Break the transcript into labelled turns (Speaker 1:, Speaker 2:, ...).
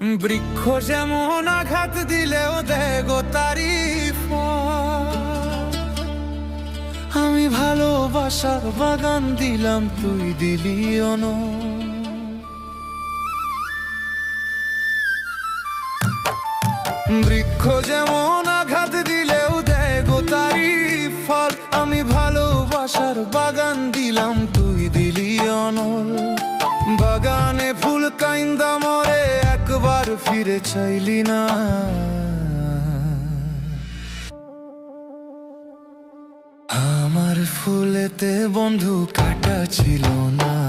Speaker 1: বৃক্ষ যেমন আঘাত দিলেও দেগো তারি ফল। আমি ভালোবাসার বাগান দিলাম, তুই দিলি অনল। বৃক্ষ যেমন আঘাত দিলেও দেগো তারি ফল। আমি ভালোবাসার বাগান দিলাম, তুই দিলি অনল। বাগানে ফুল কাইন্দা মরে, একবার ফিরে চাইলি না। আমার ফুলেতে বন্ধু কাটা ছিল না।